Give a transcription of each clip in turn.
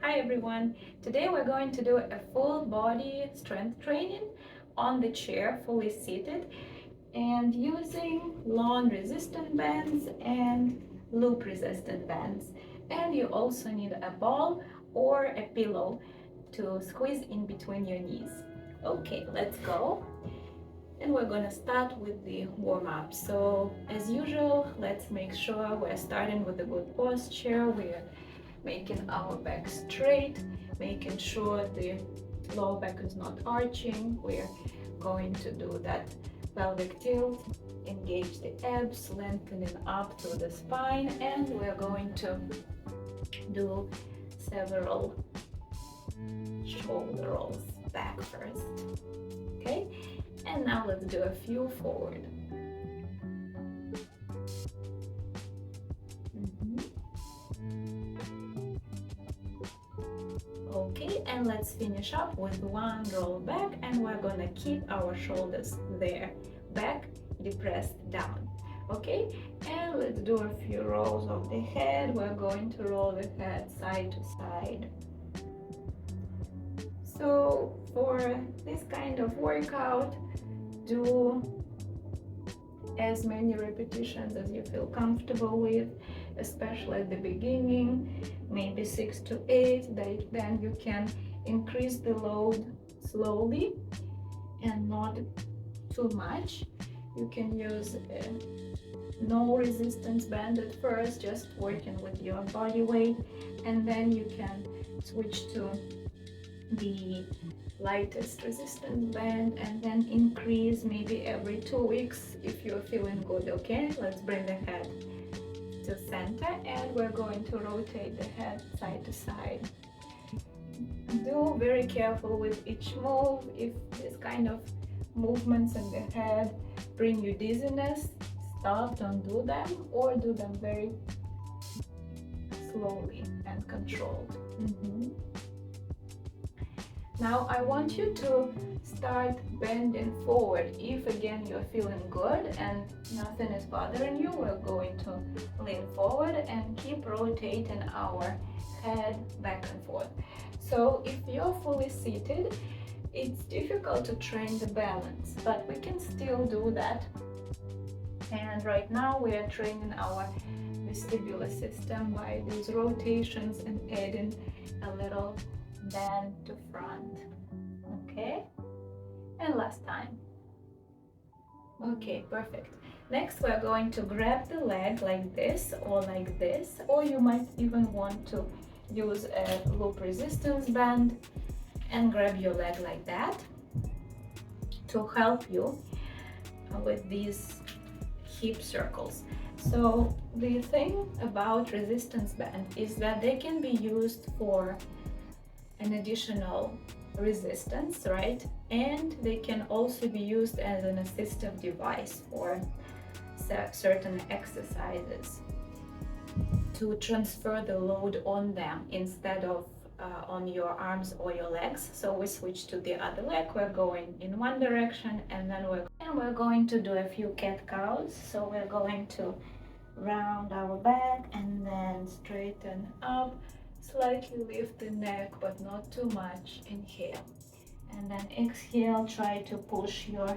Hi everyone! Today we're going to do a full body strength training on the chair, fully seated, and using long resistant bands and loop resistant bands. And you also need a ball or a pillow to squeeze in between your knees. Okay, let's go. And we're gonna start with the warm-up. So as usual, let's make sure we're starting with a good posture. We're making our back straight, making sure the lower back is not arching. We're going to do that pelvic tilt, engage the abs, lengthening up through the spine, and we're going to do several shoulder rolls back first. Okay, and now let's do a few forward. Okay, and let's finish up with one roll back, and we're gonna keep our shoulders there, back depressed down. Okay, and let's do a few rolls of the head. We're going to roll the head side to side. So for this kind of workout, do as many repetitions as you feel comfortable with, especially at the beginning, maybe 6 to 8. Then you can increase the load slowly and not too much. You can use a no resistance band at first, just working with your body weight, and then you can switch to the lightest resistance band and then increase maybe every 2 weeks if you're feeling good. Okay, let's bring the head to center, and we're going to rotate the head side to side. Do very careful with each move. If this kind of movements in the head bring you dizziness, stop, don't do them, or do them very slowly and controlled. Now I want you to start bending forward. If again you're feeling good and nothing is bothering you, we're going to lean forward and keep rotating our head back and forth. So if you're fully seated, it's difficult to train the balance, but we can still do that. And right now we are training our vestibular system by these rotations and adding a little bend to front. Okay, and last time. Okay, perfect. Next we're going to grab the leg like this, or you might even want to use a loop resistance band and grab your leg like that to help you with these hip circles. So the thing about resistance band is that they can be used for an additional resistance, right? And they can also be used as an assistive device for certain exercises to transfer the load on them instead of on your arms or your legs. So we switch to the other leg. We're going in one direction, and then we're going to do a few cat-cows. So we're going to round our back and then straighten up, slightly lift the neck but not too much. Inhale, and then exhale, try to push your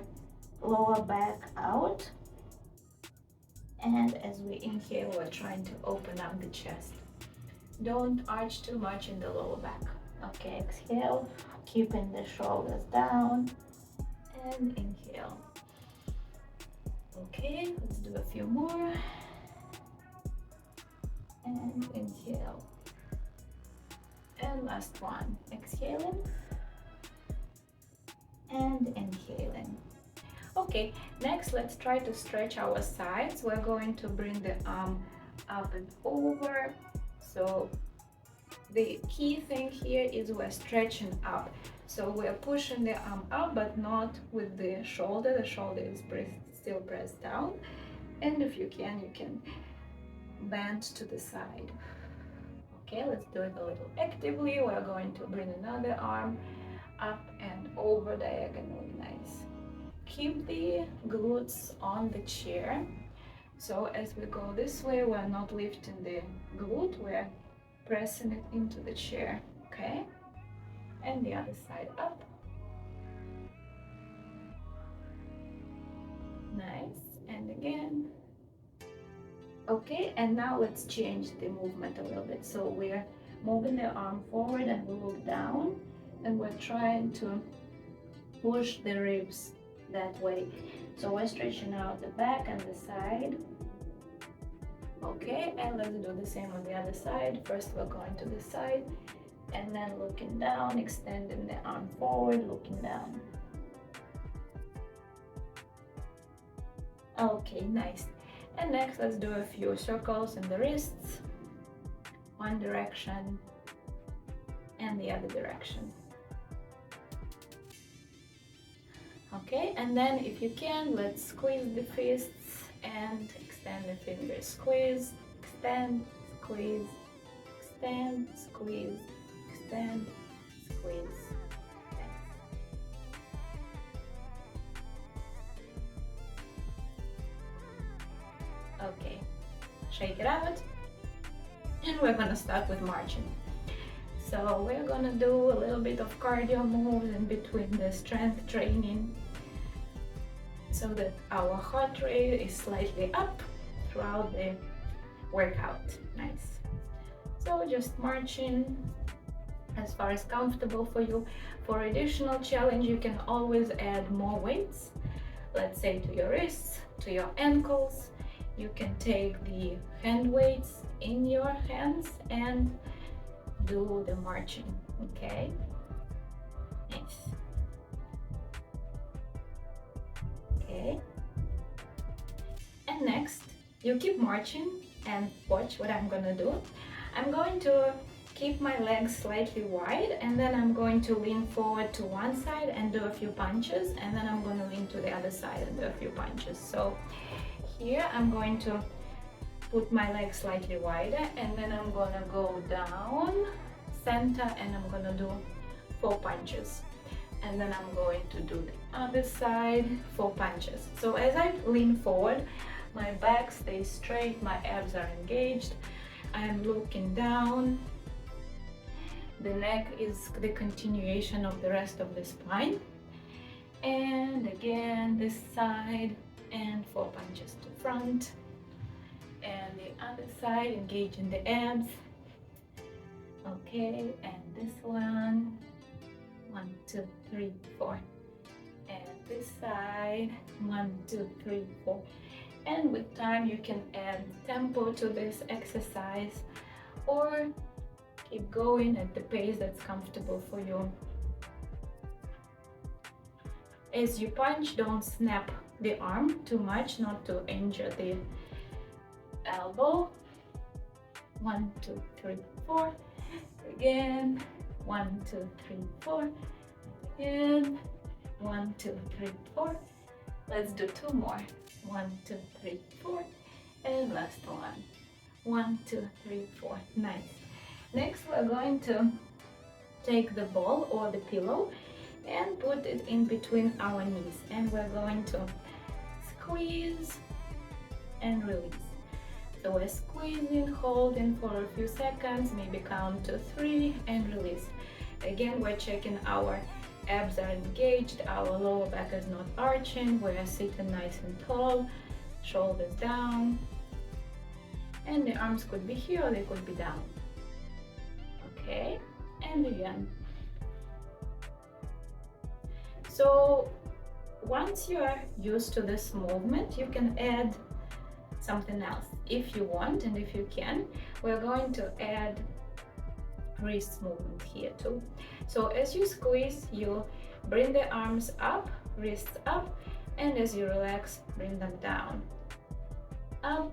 lower back out, and as we inhale we're trying to open up the chest. Don't arch too much in the lower back. Okay, exhale, keeping the shoulders down, and inhale. Okay, let's do a few more, and inhale. And last one, exhaling and inhaling. Okay, next let's try to stretch our sides. We're going to bring the arm up and over. So the key thing here is we're stretching up. So we're pushing the arm up, but not with the shoulder. The shoulder is still pressed down. And if you can bend to the side. Okay, let's do it a little actively. We're going to bring another arm up and over diagonally. Nice. Keep the glutes on the chair. So as we go this way, we're not lifting the glute, we're pressing it into the chair. Okay, and the other side up. Nice, and again. Okay, and now let's change the movement a little bit. So we're moving the arm forward and we look down, and we're trying to push the ribs that way. So we're stretching out the back and the side. Okay, and let's do the same on the other side. First we're going to the side and then looking down, extending the arm forward, looking down. Okay, nice. And next let's do a few circles in the wrists, one direction and the other direction. Okay, and then if you can, let's squeeze the fists and extend the fingers. Squeeze, extend, squeeze, extend, squeeze, extend, squeeze. Okay, shake it out, and we're gonna start with marching. So we're gonna do a little bit of cardio moves in between the strength training so that our heart rate is slightly up throughout the workout. Nice. So just marching as far as comfortable for you. For additional challenge, you can always add more weights, let's say to your wrists, to your ankles. You can take the hand weights in your hands and do the marching. Okay, nice. Okay, and next you keep marching and watch what I'm gonna do. I'm going to keep my legs slightly wide, and then I'm going to lean forward to one side and do a few punches, and then I'm going to lean to the other side and do a few punches. So here I'm going to put my legs slightly wider, and then I'm going to go down center and I'm going to do 4 punches, and then I'm going to do the other side 4 punches. So as I lean forward, my back stays straight, my abs are engaged, I'm looking down. The neck is the continuation of the rest of the spine, and again this side, and 4 punches to front, and the other side, engaging the abs. Okay, and this one, 1, 2, 3, 4, and this side, 1, 2, 3, 4. And with time you can add tempo to this exercise or keep going at the pace that's comfortable for you. As you punch, don't snap the arm too much, not to injure the elbow. 1, 2, 3, 4. Again. 1, 2, 3, 4. Again. 1, 2, 3, 4. Let's do 2 more. 1, 2, 3, 4. And last one. 1, 2, 3, 4. Nice. Next we're going to take the ball or the pillow and put it in between our knees, and we're going to squeeze and release. So we're squeezing, holding for a few seconds, maybe count to 3 and release. Again, we're checking our abs are engaged, our lower back is not arching, we're sitting nice and tall, shoulders down, and the arms could be here or they could be down. Okay, and again. So once you are used to this movement, you can add something else if you want, and if you can. We're going to add wrist movement here too. So as you squeeze, you bring the arms up, wrists up, and as you relax, bring them down. Up,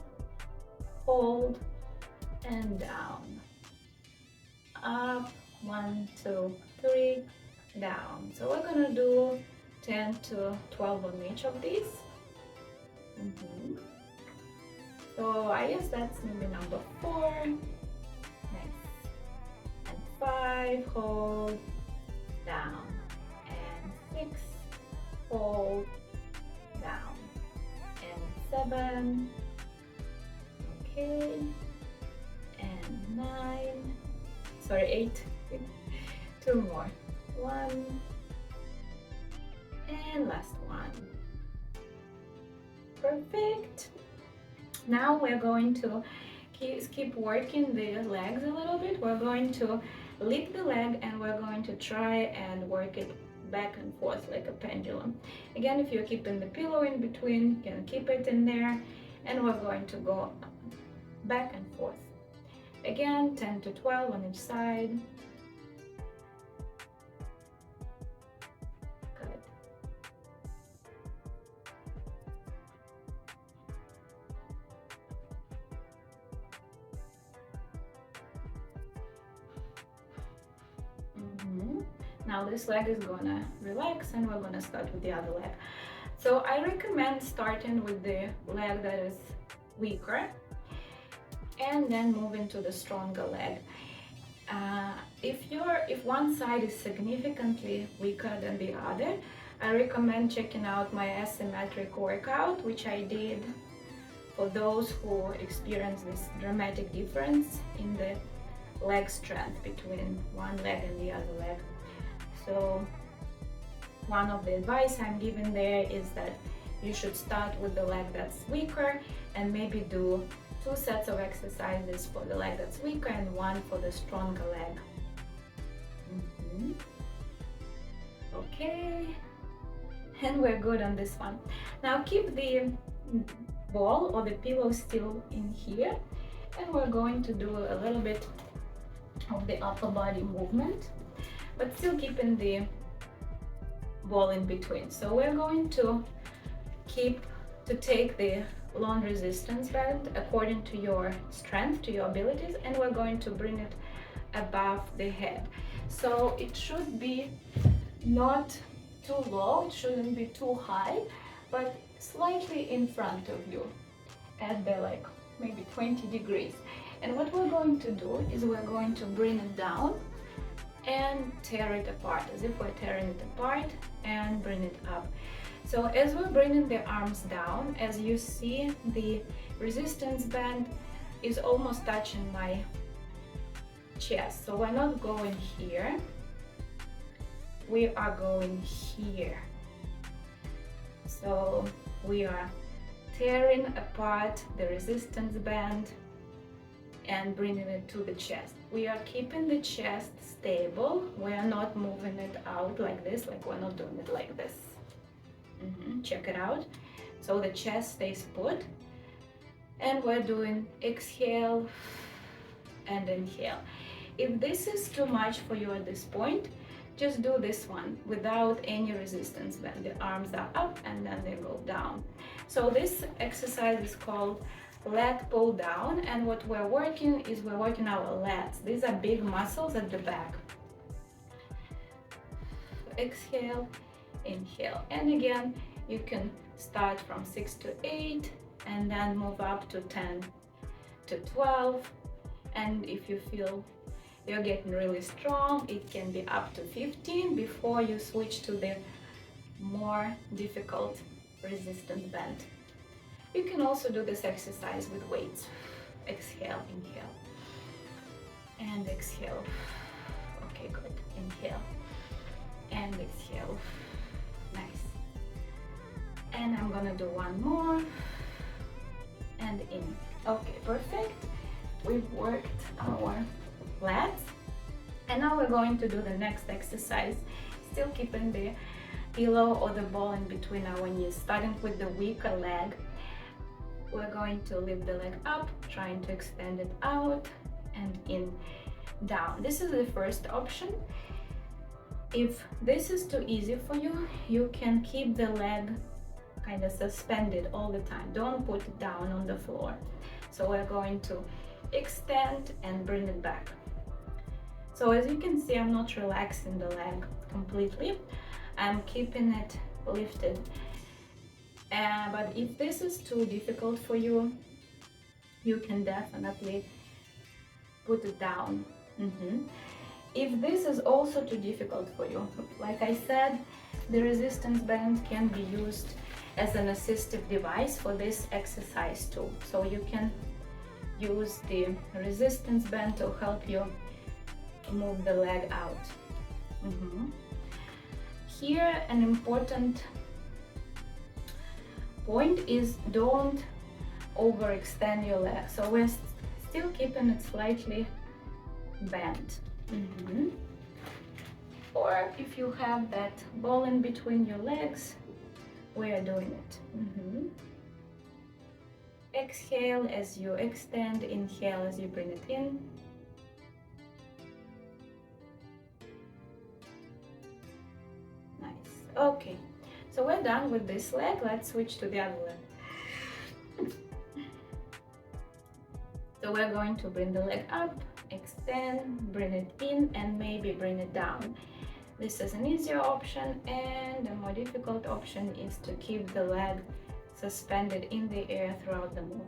hold, and down. Up, 1, 2, 3, down. So we're gonna do 10 to 12 on each of these. So I guess that's maybe number 4. Nice. And 5, hold, down. And 6, hold, down. And 7, okay. And 9, sorry, 8. 2 more. 1 and last one. Perfect. Now we're going to keep working the legs a little bit. We're going to lift the leg and we're going to try and work it back and forth like a pendulum. Again, if you're keeping the pillow in between, you can keep it in there, and we're going to go back and forth. Again, 10 to 12 on each side. Good. Now this leg is gonna relax and we're gonna start with the other leg. So I recommend starting with the leg that is weaker and then moving to the stronger leg. If one side is significantly weaker than the other, I recommend checking out my asymmetric workout, which I did for those who experience this dramatic difference in the leg strength between one leg and the other leg. So one of the advice I'm giving there is that you should start with the leg that's weaker and maybe do 2 sets of exercises for the leg that's weaker and 1 for the stronger leg. Okay, and we're good on this one. Now keep the ball or the pillow still in here, and we're going to do a little bit of the upper body movement, but still keeping the ball in between. So we're going to take the long resistance band according to your strength, to your abilities, and we're going to bring it above the head. So it should be not too low, it shouldn't be too high, but slightly in front of you at the like maybe 20 degrees. And what we're going to do is we're going to bring it down and tear it apart, as if we're tearing it apart, and bring it up. So as we're bringing the arms down, as you see, the resistance band is almost touching my chest. So we're not going here, we are going here. So we are tearing apart the resistance band and bringing it to the chest. We are keeping the chest stable. We are not moving it out like this, like we're not doing it like this. Check it out. So the chest stays put, and we're doing exhale and inhale. If this is too much for you at this point, just do this one without any resistance band. The arms are up and then they go down. So this exercise is called lat pull down, and what we're working is we're working our lats. These are big muscles at the back. Exhale, inhale, and again you can start from 6 to 8 and then move up to 10 to 12, and if you feel you're getting really strong, it can be up to 15 before you switch to the more difficult resistance band. You can also do this exercise with weights. Exhale, inhale, and exhale. Okay, good. Inhale and exhale. Nice. And I'm gonna do one more and in. Okay, perfect. We've worked our lats, and now we're going to do the next exercise, still keeping the pillow or the ball in between our knees. Starting with the weaker leg, we're going to lift the leg up, trying to extend it out and in, down. This is the first option. If this is too easy for you, you can keep the leg kind of suspended all the time. Don't put it down on the floor. So we're going to extend and bring it back. So as you can see, I'm not relaxing the leg completely. I'm keeping it lifted. But if this is too difficult for you, you can definitely put it down. If this is also too difficult for you, like I said, the resistance band can be used as an assistive device for this exercise too. So you can use the resistance band to help you move the leg out. Here, an important point is don't overextend your leg. So we're still keeping it slightly bent. Or if you have that ball in between your legs, we are doing it. Exhale as you extend, inhale as you bring it in. Nice. Okay, so we're done with this leg. Let's switch to the other leg. So we're going to bring the leg up, extend, bring it in, and maybe bring it down. This is an easier option, and a more difficult option is to keep the leg suspended in the air throughout the move.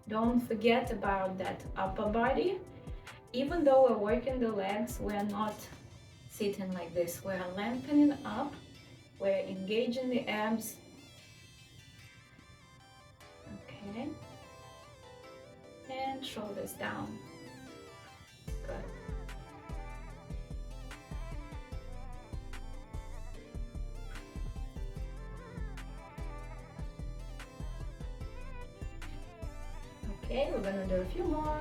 Don't forget about that upper body. Even though we're working the legs, we're not sitting like this. We're lengthening up, we're engaging the abs. Okay. And shoulders down. Good. Okay, we're gonna do a few more.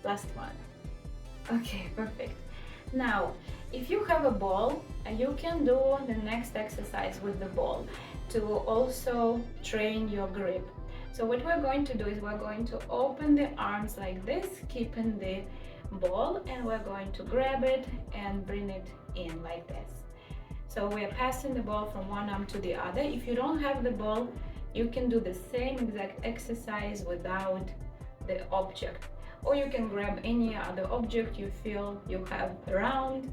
Last one. Okay, perfect. Now, if you have a ball, you can do the next exercise with the ball to also train your grip. So what we're going to do is we're going to open the arms like this, keeping the ball, and we're going to grab it and bring it in like this. So we're passing the ball from one arm to the other. If you don't have the ball, you can do the same exact exercise without the object. Or you can grab any other object you feel you have around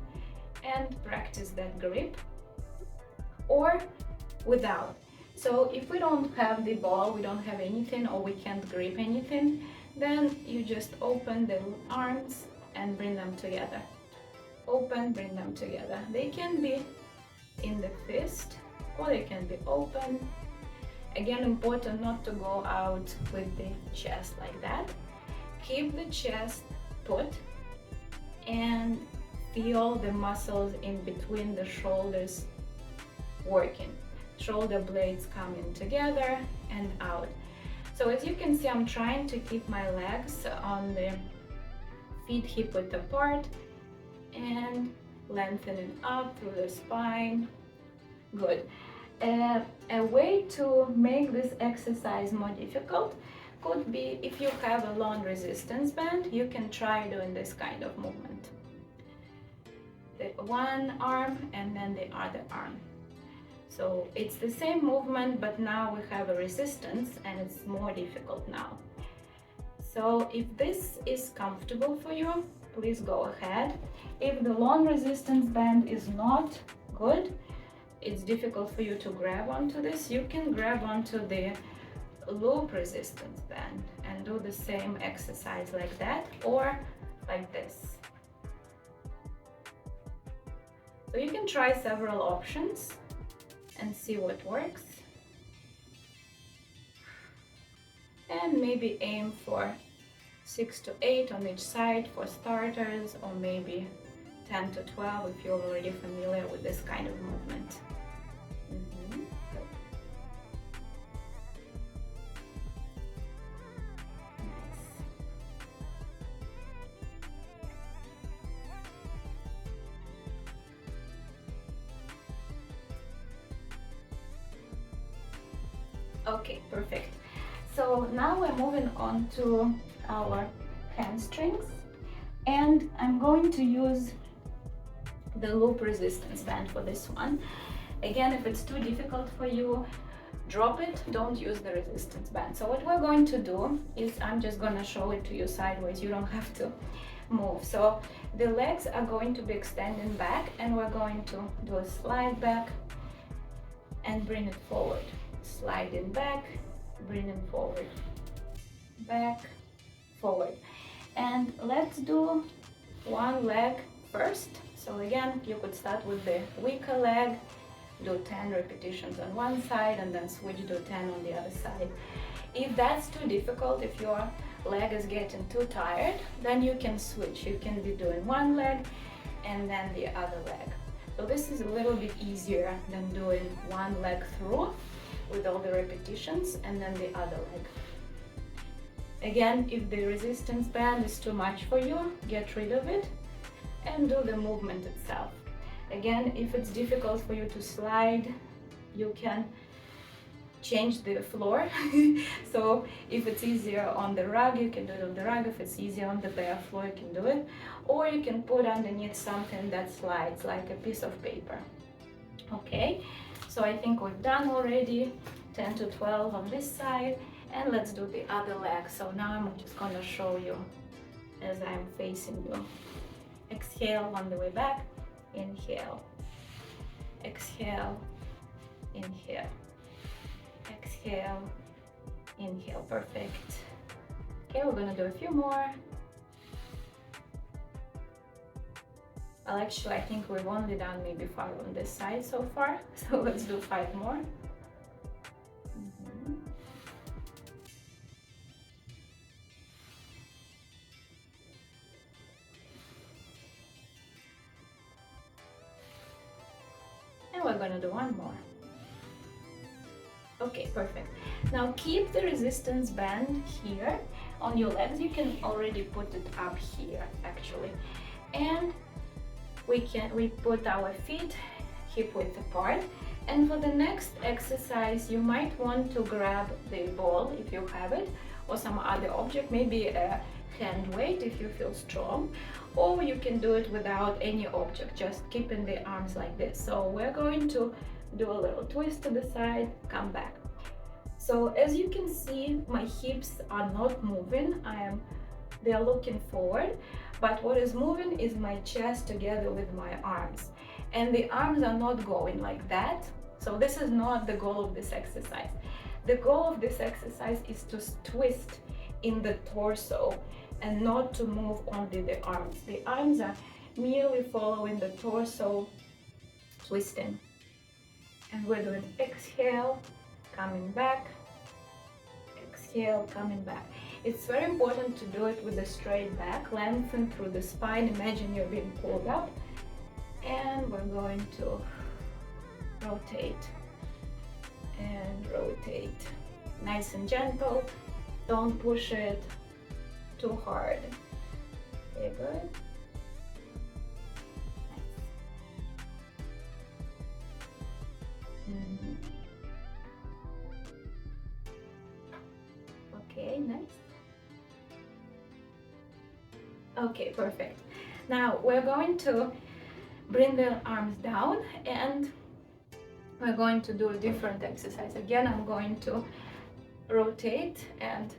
and practice that grip, or without. So if we don't have the ball, we don't have anything, or we can't grip anything, then you just open the arms and bring them together. Open, bring them together. They can be in the fist, or they can be open. Again, important not to go out with the chest like that. Keep the chest put and feel the muscles in between the shoulders working. Shoulder blades coming together and out. So as you can see, I'm trying to keep my legs on the feet hip width apart and lengthening up through the spine. Good. A way to make this exercise more difficult could be if you have a long resistance band, you can try doing this kind of movement. The one arm and then the other arm. So it's the same movement, but now we have a resistance and it's more difficult now. So if this is comfortable for you, please go ahead. If the long resistance band is not good, it's difficult for you to grab onto this, you can grab onto the loop resistance band and do the same exercise like that or like this. So you can try several options and see what works, and maybe aim for 6 to 8 on each side for starters, or maybe 10 to 12 if you're already familiar with this kind of movement. Okay, perfect. So now we're moving on to our hamstrings, and I'm going to use the loop resistance band for this one. Again, if it's too difficult for you, drop it, don't use the resistance band. So what we're going to do is I'm just going to show it to you sideways, you don't have to move. So the legs are going to be extending back, and we're going to do a slide back and bring it forward. Sliding back, bringing forward, back, forward. And let's do one leg first. So again, you could start with the weaker leg, do 10 repetitions on one side and then switch to 10 on the other side. If that's too difficult, if you're leg is getting too tired, then you can switch. You can be doing one leg and then the other leg. So this is a little bit easier than doing one leg through with all the repetitions and then the other leg. Again, if the resistance band is too much for you, get rid of it and do the movement itself. Again, if it's difficult for you to slide, you can change the floor. So if it's easier on the rug, you can do it on the rug. If it's easier on the bare floor, you can do it. Or you can put underneath something that slides, like a piece of paper. Okay, so I think we've done already 10 to 12 on this side, and let's do the other leg. So now I'm just gonna show you as I'm facing you. Exhale on the way back, inhale, exhale, inhale, exhale, inhale. Perfect. Okay, we're gonna do a few more. Well, actually, I think we've only done maybe 5 on this side so far, so let's do 5 more. And we're gonna do 1 more. Okay, perfect. Now keep the resistance band here on your legs. You can already put it up here actually, and we put our feet hip width apart. And for the next exercise, you might want to grab the ball if you have it, or some other object, maybe a hand weight if you feel strong, or you can do it without any object, just keeping the arms like this. So we're going to do a little twist to the side, come back. So as you can see, my hips are not moving, they are looking forward, but what is moving is my chest together with my arms, and the arms are not going like that. So this is not the goal of this exercise. The goal of this exercise is to twist in the torso and not to move only the arms. The arms are merely following the torso twisting. And we're doing exhale, coming back, exhale, coming back. It's very important to do it with a straight back, lengthen through the spine. Imagine you're being pulled up, and we're going to rotate and rotate. Nice and gentle, don't push it too hard. Okay, good. Okay, nice. Okay, perfect. Now we're going to bring the arms down and we're going to do a different exercise. Again, I'm going to rotate and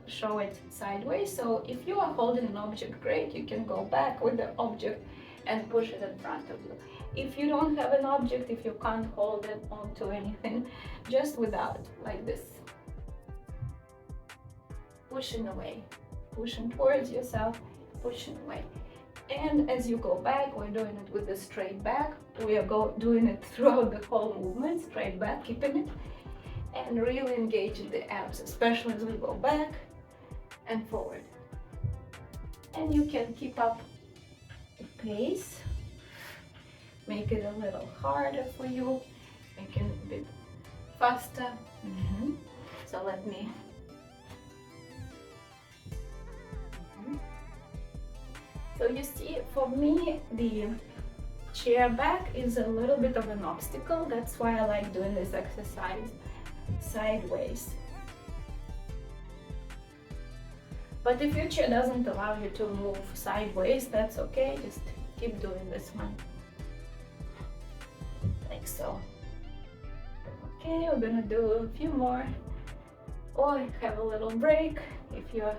show it sideways. So if you are holding an object, great, you can go back with the object and push it in front of you. If you don't have an object, if you can't hold it onto anything, just without, like this. Pushing away, pushing towards yourself, pushing away. And as you go back, we're doing it with the straight back. We are doing it throughout the whole movement, straight back, keeping it, and really engaging the abs, especially as we go back and forward. And you can keep up the pace, make it a little harder for you, make it a bit faster. So let me. So you see, for me, the chair back is a little bit of an obstacle. That's why I like doing this exercise sideways. But if your chair doesn't allow you to move sideways, that's okay. Just keep doing this one. Like so. Okay, we're gonna do a few more. Or have a little break if you're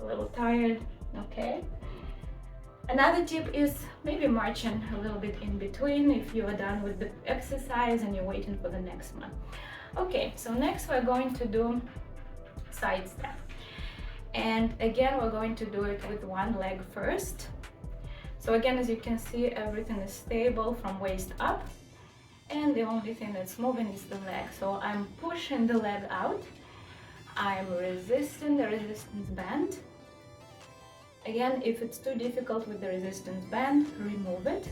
a little tired. Okay. Another tip is maybe marching a little bit in between if you are done with the exercise and you're waiting for the next one. Okay, so next we're going to do side step. And again, we're going to do it with one leg first. So again, as you can see, everything is stable from waist up. And the only thing that's moving is the leg. So I'm pushing the leg out. I'm resisting the resistance band. Again, if it's too difficult with the resistance band, remove it.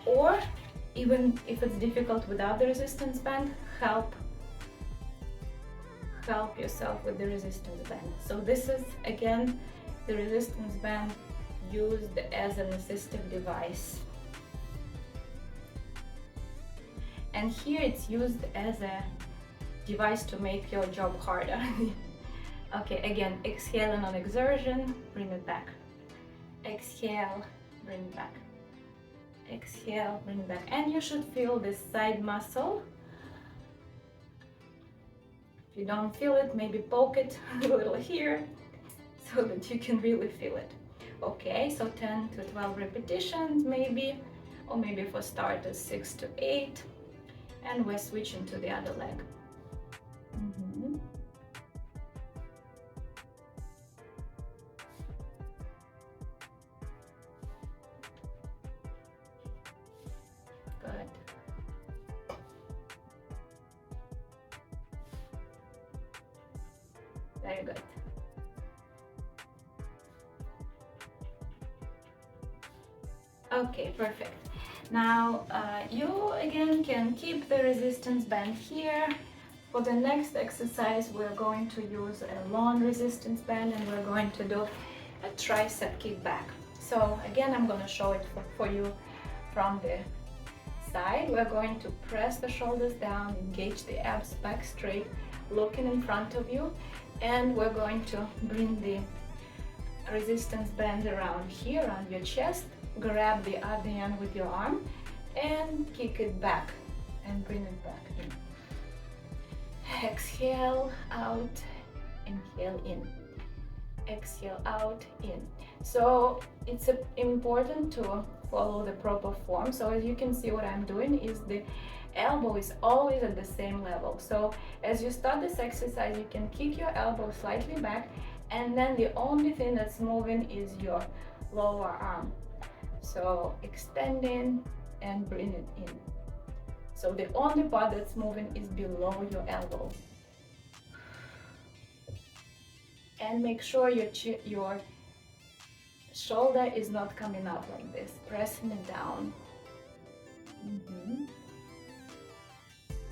Or even if it's difficult without the resistance band, help yourself with the resistance band. So this is again the resistance band used as an assistive device. And here it's used as a device to make your job harder. Okay, again, exhaling on exertion, bring it back. Exhale, bring it back. Exhale, bring it back. And you should feel this side muscle. If you don't feel it, maybe poke it a little here so that you can really feel it. Okay, so 10 to 12 repetitions maybe, or maybe for starters 6 to 8. And we're switching to the other leg. Good. Very good. Okay, perfect. Now you again can keep the resistance band here. For the next exercise, we're going to use a long resistance band and we're going to do a tricep kickback. So again, I'm going to show it for you from the side. We're going to press the shoulders down, engage the abs back straight, looking in front of you, and we're going to bring the resistance band around here, around your chest. Grab the other end with your arm and kick it back and bring it back in. Exhale out, inhale in. Exhale out, in. So it's important to follow the proper form. So as you can see, what I'm doing is the elbow is always at the same level. So as you start this exercise, you can kick your elbow slightly back, and then the only thing that's moving is your lower arm. So extending and bring it in. So the only part that's moving is below your elbow. And make sure your shoulder is not coming up like this, pressing it down.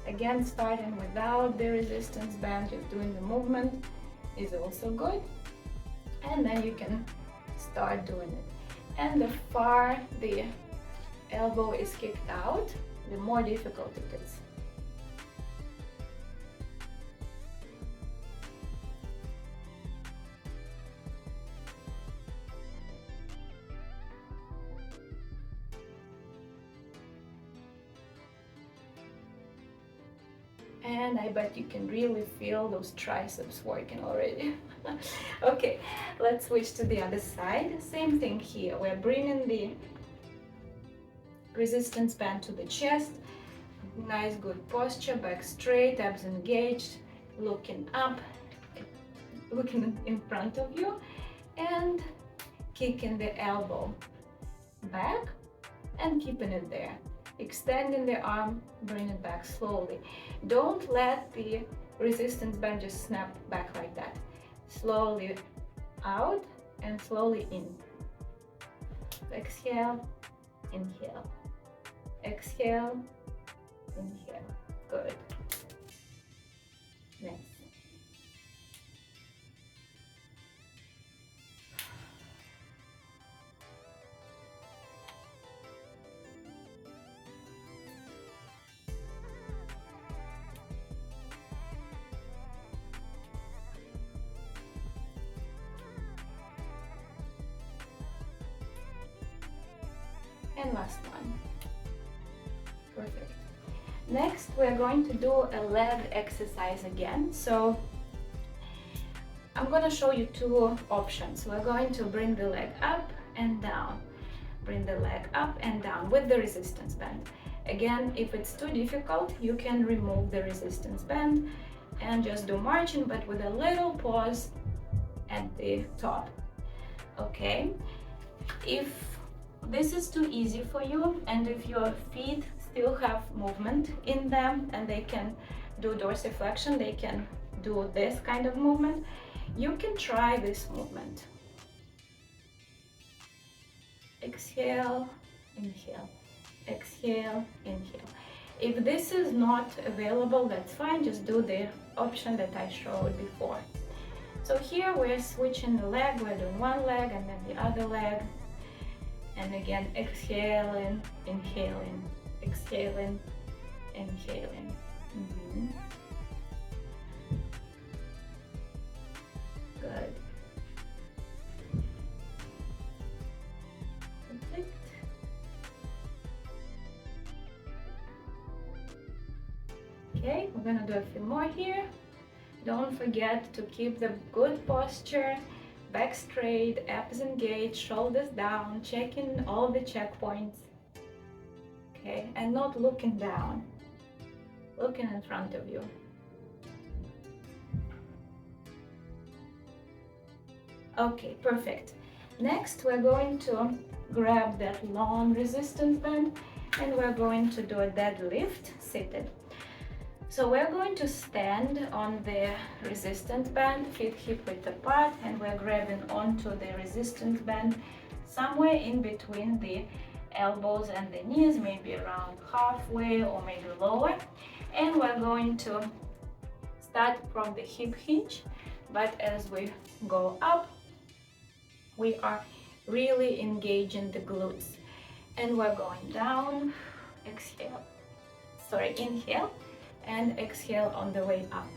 Again, starting without the resistance band, just doing the movement is also good. And then you can start doing it. And the far the elbow is kicked out, the more difficult it is. And I bet you can really feel those triceps working already. Okay, let's switch to the other side. Same thing here. We're bringing the resistance band to the chest. Nice, good posture, back straight, abs engaged, looking up, looking in front of you, and kicking the elbow back and keeping it there. Extending the arm, bring it back slowly. Don't let the resistance band just snap back like that. Slowly out and slowly in. Exhale, inhale. Exhale, inhale. Good. Next. And last one. Perfect. Next, we're going to do a leg exercise again. So I'm going to show you two options. We're going to bring the leg up and down. Bring the leg up and down with the resistance band. Again, if it's too difficult, you can remove the resistance band and just do marching, but with a little pause at the top. Okay? If this is too easy for you, and if your feet still have movement in them and they can do dorsiflexion, they can do this kind of movement, you can try this movement. Exhale, inhale, exhale, inhale. If this is not available, that's fine, just do the option that I showed before. So here we're switching the leg, we're doing one leg and then the other leg. And again, exhaling, inhaling, exhaling, inhaling. Good. Perfect. Okay, we're gonna do a few more here. Don't forget to keep the good posture, back straight, abs engaged, shoulders down, checking all the checkpoints. Okay, and not looking down, looking in front of you. Okay, perfect. Next, we're going to grab that long resistance band and we're going to do a deadlift seated. So we're going to stand on the resistance band, feet hip width apart, and we're grabbing onto the resistance band somewhere in between the elbows and the knees, maybe around halfway or maybe lower. And we're going to start from the hip hinge, but as we go up, we are really engaging the glutes. And we're going down, exhale, inhale, and exhale on the way up.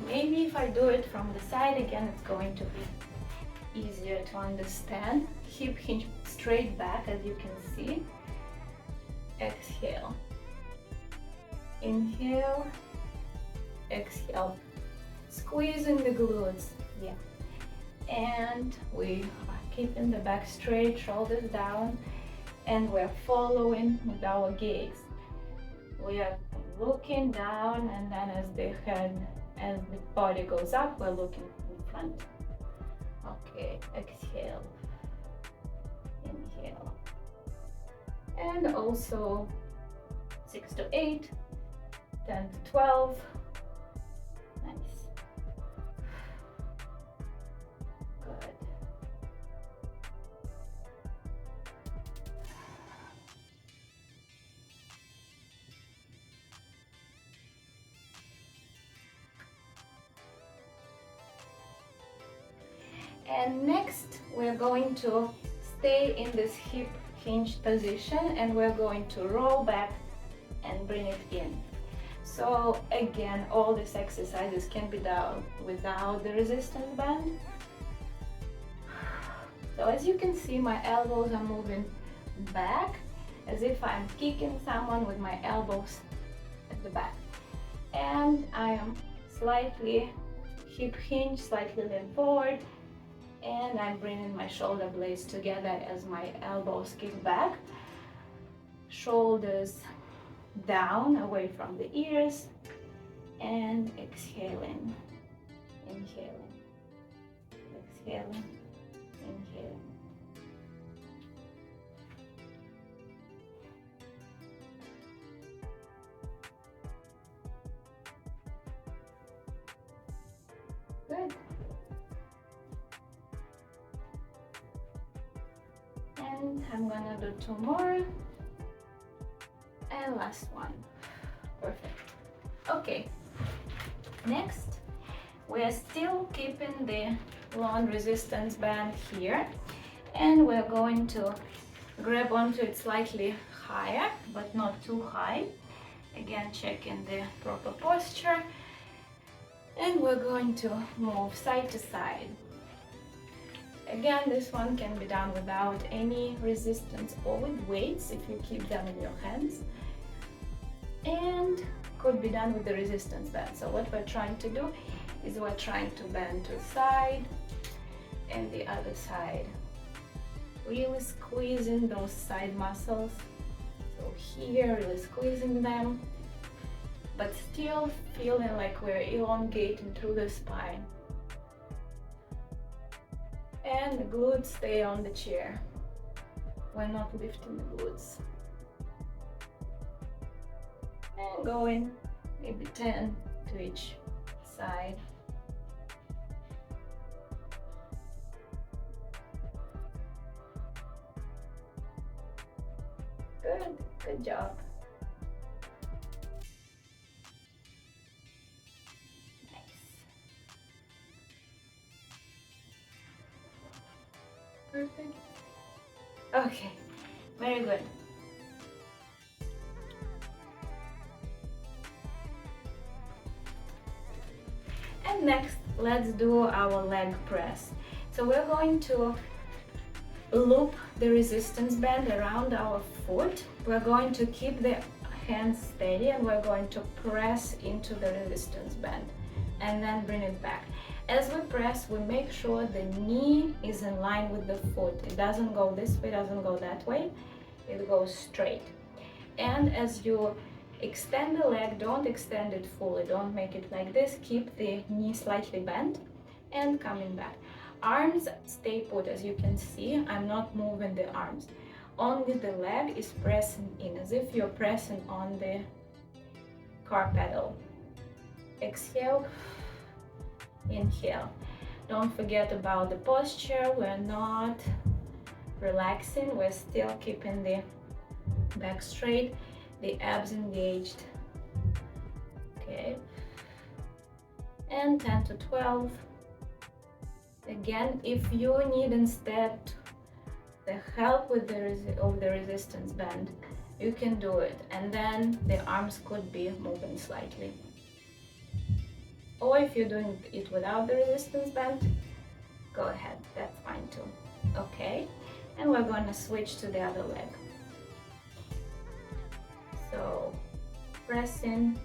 Maybe if I do it from the side again, it's going to be easier to understand. Hip hinge straight back, as you can see. Exhale. Inhale. Exhale. Squeezing the glutes. Yeah. And we are keeping the back straight, shoulders down, and we're following with our gaze. We are looking down, and then as the body goes up, we're looking in front. Okay, exhale, inhale, and also 6 to 8, 10 to 12. Nice. Good. And next, we're going to stay in this hip hinge position and we're going to roll back and bring it in. So again, all these exercises can be done without the resistance band. So as you can see, my elbows are moving back as if I'm kicking someone with my elbows at the back. And I am slightly hip hinge, slightly lean forward, and I'm bringing my shoulder blades together as my elbows kick back, shoulders down away from the ears, and exhaling, inhaling, exhaling, inhaling. Good. And I'm gonna do 2 more. And last one. Perfect. Okay. Next, we're still keeping the long resistance band here. And we're going to grab onto it slightly higher, but not too high. Again, checking the proper posture. And we're going to move side to side. Again, this one can be done without any resistance or with weights if you keep them in your hands. And could be done with the resistance band. So what we're trying to do is we're trying to bend to the side and the other side. Really squeezing those side muscles. So here, really squeezing them, but still feeling like we're elongating through the spine. And the glutes stay on the chair. We're not lifting the glutes. And going maybe 10 to each side. Good job. Nice. Perfect. Okay, very good. And next, let's do our leg press. So we're going to loop the resistance band around our foot. We're going to keep the hands steady and we're going to press into the resistance band and then bring it back. As we press, we make sure the knee is in line with the foot. It doesn't go this way, doesn't go that way. It goes straight. And as you extend the leg, don't extend it fully. Don't make it like this. Keep the knee slightly bent and coming back. Arms stay put, as you can see. I'm not moving the arms. Only the leg is pressing in, as if you're pressing on the car pedal. Exhale, inhale. Don't forget about the posture. We're not relaxing. We're still keeping the back straight, the abs engaged. Okay. And 10 to 12. Again, if you need instead the help with the resistance band, you can do it, and then the arms could be moving slightly. Or if you're doing it without the resistance band, go ahead, that's fine too. Okay, and we're going to switch to the other leg. So pressing,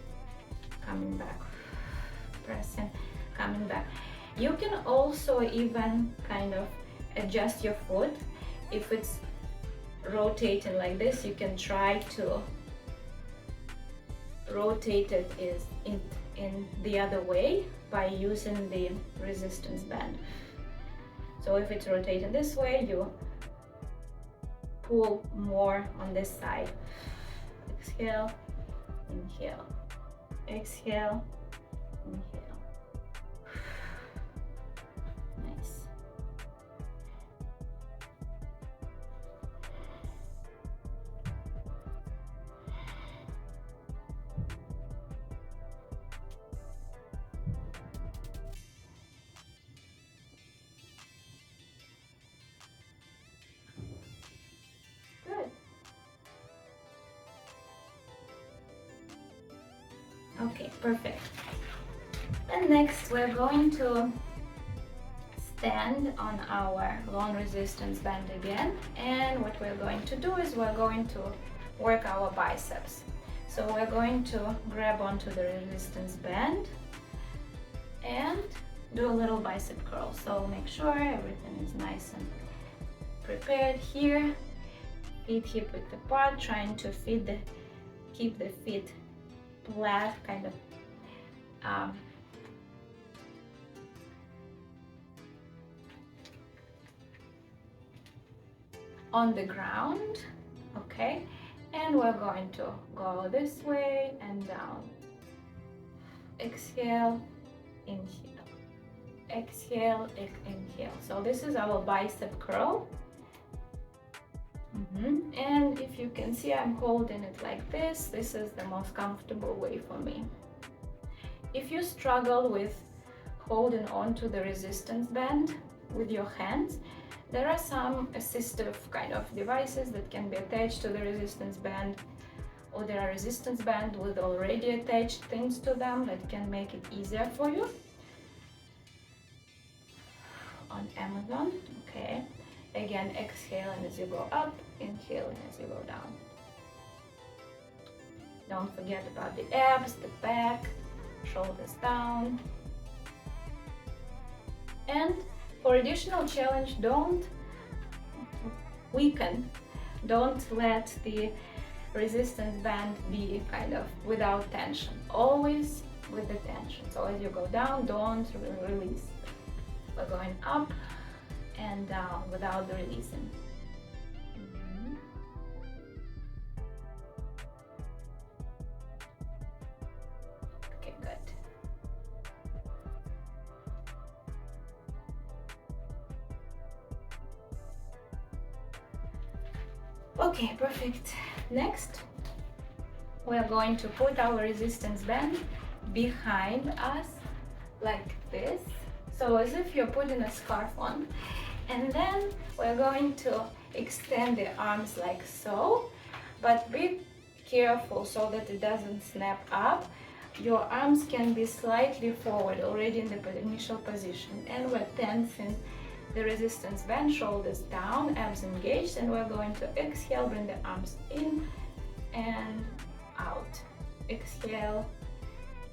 coming back, pressing, coming back. You can also even kind of adjust your foot. If it's rotating like this, you can try to rotate it in the other way by using the resistance band. So if it's rotating this way, you pull more on this side. Exhale, inhale, exhale, inhale. Nice. Good. Okay, perfect. And next we're going to stand on our long resistance band again, and what we're going to do is we're going to work our biceps. So we're going to grab onto the resistance band and do a little bicep curl. So make sure everything is nice and prepared here. Feet hip width apart, trying to keep the feet flat, kind of on the ground. Okay, and we're going to go this way and down. Exhale, inhale, exhale, inhale. So this is our bicep curl. And if you can see, I'm holding it like this. This is the most comfortable way for me. If you struggle with holding on to the resistance band with your hands, there are some assistive kind of devices that can be attached to the resistance band, or there are resistance bands with already attached things to them that can make it easier for you. On Amazon, okay. Again, exhaling as you go up, inhaling as you go down. Don't forget about the abs, the back, shoulders down. And for additional challenge, don't weaken. Don't let the resistance band be kind of without tension. Always with the tension. So as you go down, don't release. We're going up and down without the releasing. Okay, good. Okay, perfect. Next, we are going to put our resistance band behind us like this. So as if you're putting a scarf on. And then we're going to extend the arms like so, but be careful so that it doesn't snap up. Your arms can be slightly forward already in the initial position, and we're tensing the resistance band, shoulders down, abs engaged, and we're going to exhale, bring the arms in and out. Exhale,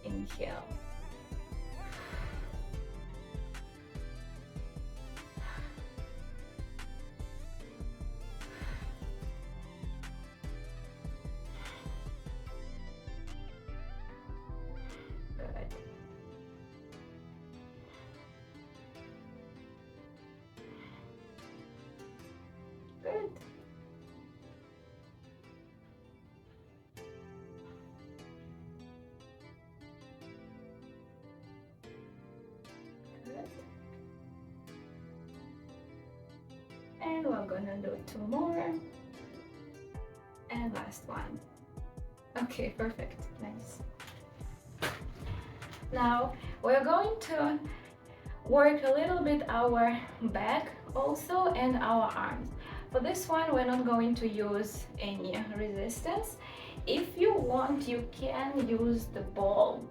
inhale. Good. Good. And we're gonna do 2 more. And last one. Okay, perfect. Nice. Now we're going to work a little bit our back also and our arms. For this one, we're not going to use any resistance. If you want, you can use the ball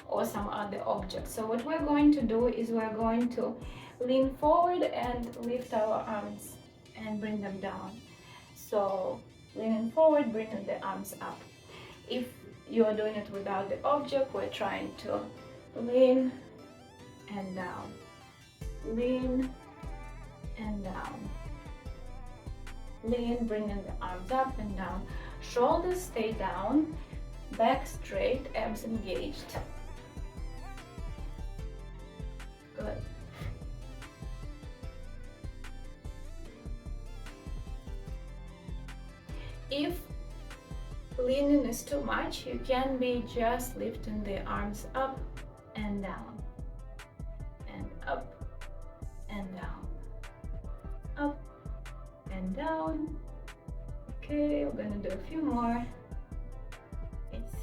or some other object. So what we're going to do is we're going to lean forward and lift our arms and bring them down. So leaning forward, bringing the arms up. If you are doing it without the object, we're trying to lean and down, lean and down, lean, bringing the arms up and down, shoulders stay down, back straight, abs engaged. Good. If leaning is too much, you can be just lifting the arms up and down, and up and down, up and down. Okay, we're gonna do a few more. It's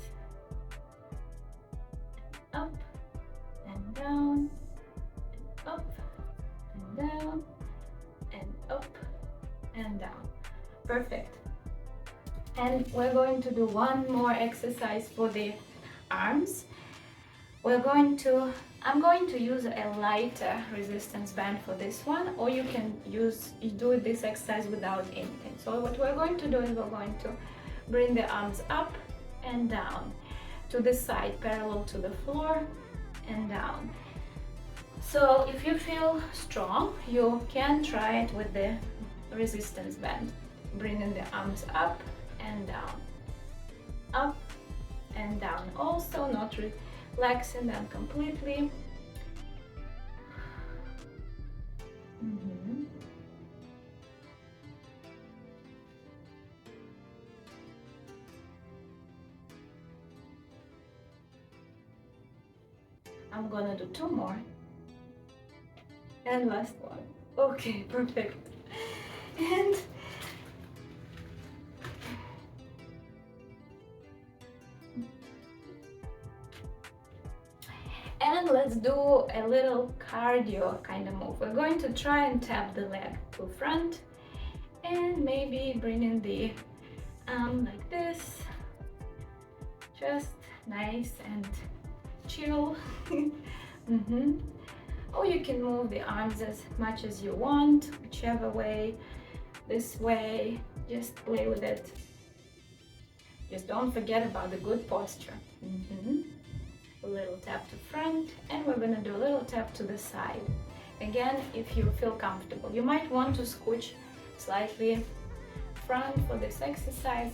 up and down, and up and down, and up and down. Perfect. And we're going to do one more exercise for the arms. I'm going to use a lighter resistance band for this one, or you can do this exercise without anything. So what we're going to do is we're going to bring the arms up and down to the side, parallel to the floor, and down. So if you feel strong, you can try it with the resistance band, bringing the arms up and down, up and down, also not relaxing them completely. I'm gonna do 2 more and last one. Okay, perfect. And let's do a little cardio kind of move. We're going to try and tap the leg to front and maybe bring in the arm like this. Just nice and chill. Or you can move the arms as much as you want, whichever way, this way, just play with it. Just don't forget about the good posture. A little tap to front, and we're gonna do a little tap to the side. Again, if you feel comfortable, you might want to scooch slightly front for this exercise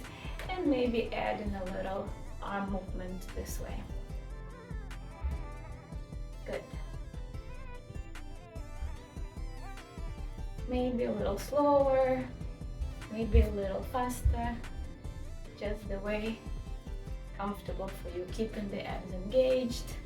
and maybe add in a little arm movement this way. Good. Maybe a little slower, maybe a little faster, just the way comfortable for you, keeping the abs engaged.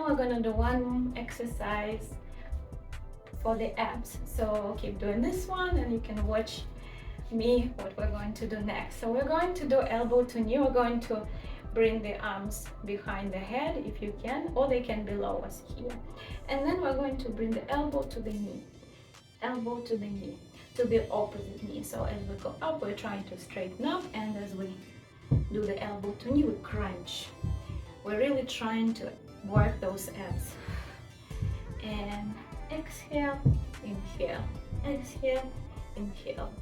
then we're gonna do one exercise for the abs. So keep doing this one and you can watch me what we're going to do next. So we're going to do elbow to knee. We're going to bring the arms behind the head if you can, or they can be below us here. And then we're going to bring the elbow to the knee, elbow to the knee, to the opposite knee. So as we go up, we're trying to straighten up, and as we do the elbow to knee, we crunch. We're really trying to work those abs. And exhale, inhale, exhale, inhale.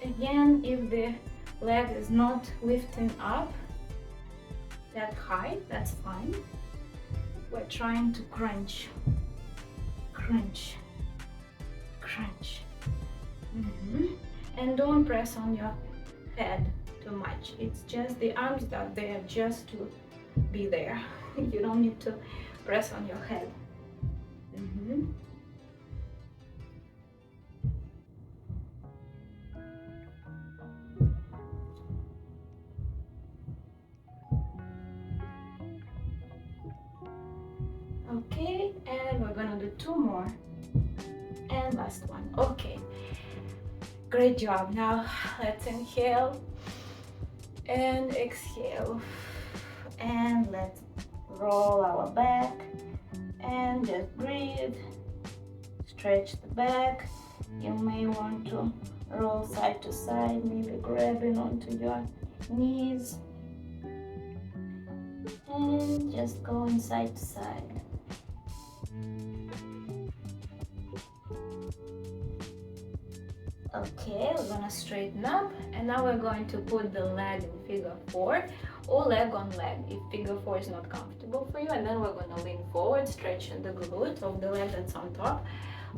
Again, if the leg is not lifting up that high, that's fine. We're trying to crunch, crunch, crunch. And don't press on your head too much. It's just the arms that they are just to be there. You don't need to press on your head. Okay, and we're gonna do two more. And last one. Okay, great job. Now let's inhale and exhale. And let's roll our back and just breathe. Stretch the back. You may want to roll side to side, maybe grabbing onto your knees. And just going side to side. Okay, we're gonna straighten up, and now we're going to put the leg in figure 4 or leg on leg if figure 4 is not comfortable for you. And then we're going to lean forward, stretching the glute of the leg that's on top,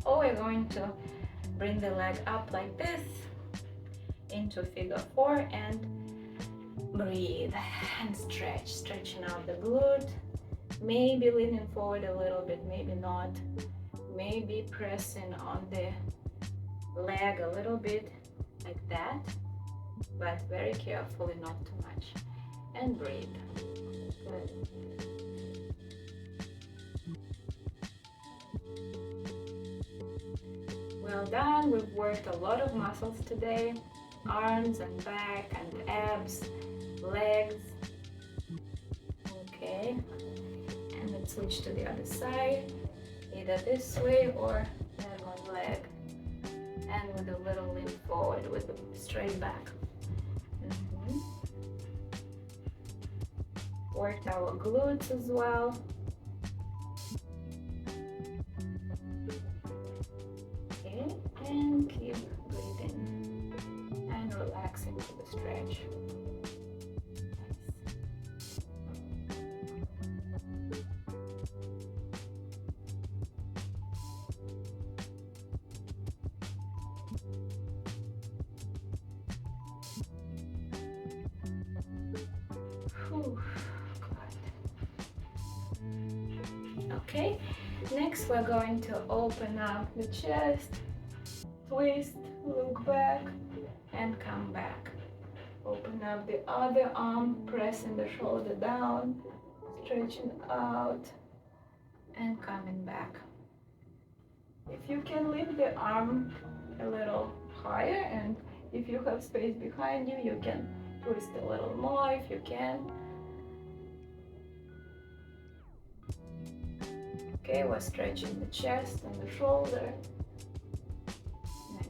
or we're going to bring the leg up like this into figure 4 and breathe and stretch, stretching out the glute, maybe leaning forward a little bit, maybe not, maybe pressing on the leg a little bit like that, but very carefully, not too much. And breathe. Good. Well done. We've worked a lot of muscles today. Arms and back and abs, legs. Okay. And let's switch to the other side. Either this way or leg on leg. And with a little lean forward with a straight back. Worked our glutes as well. Okay, and keep breathing and relaxing to the stretch. Okay, next we're going to open up the chest, twist, look back, and come back. Open up the other arm, pressing the shoulder down, stretching out, and coming back. If you can lift the arm a little higher, and if you have space behind you, you can twist a little more if you can. Okay, we're stretching the chest and the shoulder. Nice.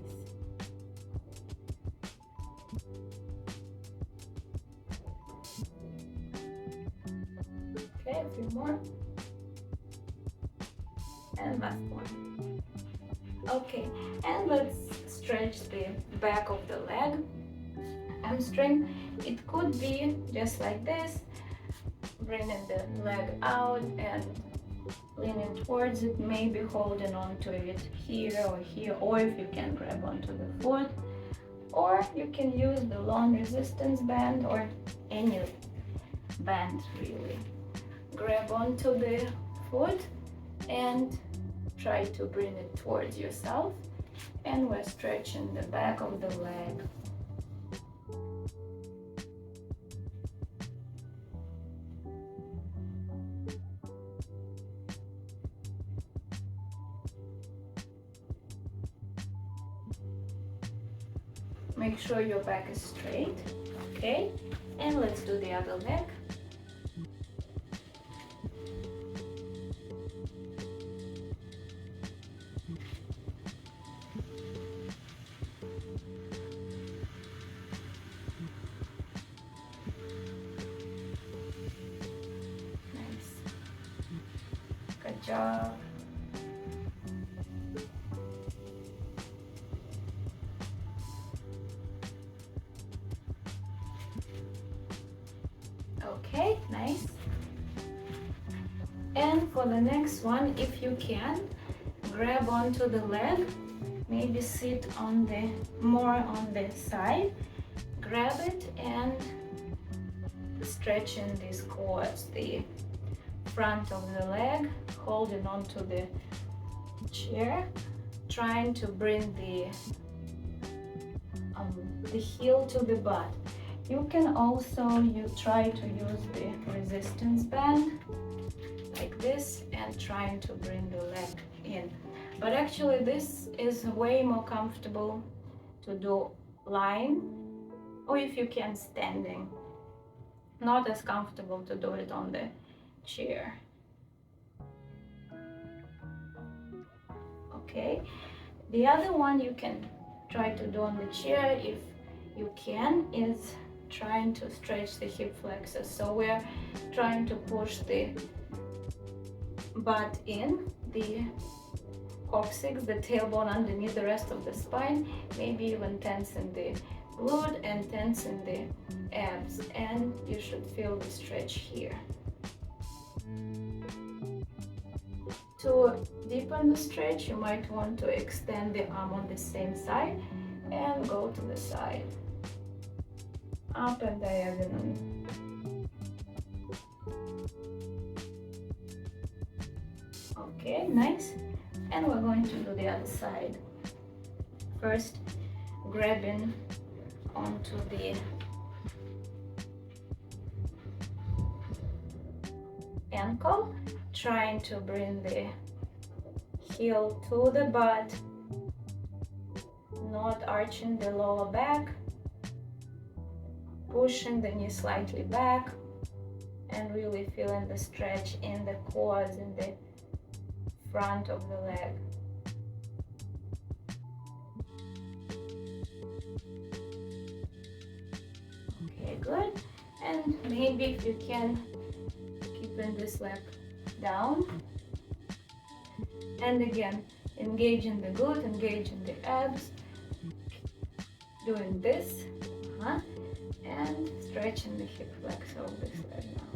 Okay, a few more. And last one. Okay, and let's stretch the back of the leg, hamstring. It could be just like this, bringing the leg out and leaning towards it, maybe holding on to it here, or if you can grab onto the foot, or you can use the long resistance band or any band really. Grab onto the foot and try to bring it towards yourself, and we're stretching the back of the leg. Make sure your back is straight. Okay, and let's do the other leg. Nice. Good job. Okay, nice. And for the next one, if you can, grab onto the leg, maybe sit on the more on the side, grab it and stretching these quads, the front of the leg, holding onto the chair, trying to bring the heel to the butt. You can also try to use the resistance band like this and trying to bring the leg in. But actually this is way more comfortable to do lying, or if you can standing. Not as comfortable to do it on the chair. Okay, the other one you can try to do on the chair if you can is trying to stretch the hip flexors. So we're trying to push the butt in, the coccyx, the tailbone underneath the rest of the spine, maybe even tensing the glute and tensing the abs, and you should feel the stretch here. To deepen the stretch, you might want to extend the arm on the same side and go to the side, up and diagonally. Okay, nice. And we're going to do the other side. First, grabbing onto the ankle, trying to bring the heel to the butt, not arching the lower back, pushing the knee slightly back, and really feeling the stretch in the quads, in the front of the leg. Okay, good. And maybe if you can, keeping this leg down. And again, engaging the glute, engaging the abs, doing this, and stretching the hip flexor of this leg now,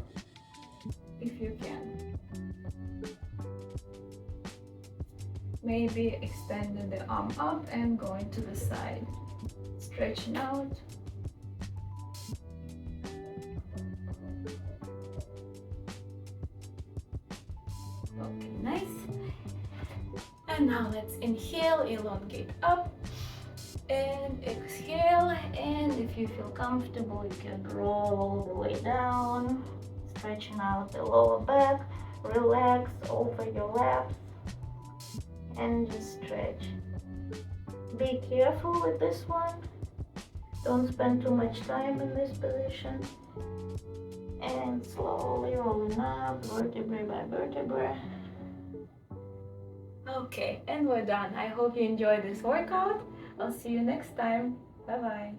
if you can. Maybe extending the arm up and going to the side, stretching out. Okay, nice. And now let's inhale, elongate up, and exhale. And if you feel comfortable, you can roll all the way down, stretching out the lower back, relax over your laps, and just stretch. Be careful with this one. Don't spend too much time in this position. And slowly rolling up, vertebrae by vertebrae. Okay, and we're done. I hope you enjoyed this workout. I'll see you next time. Bye bye.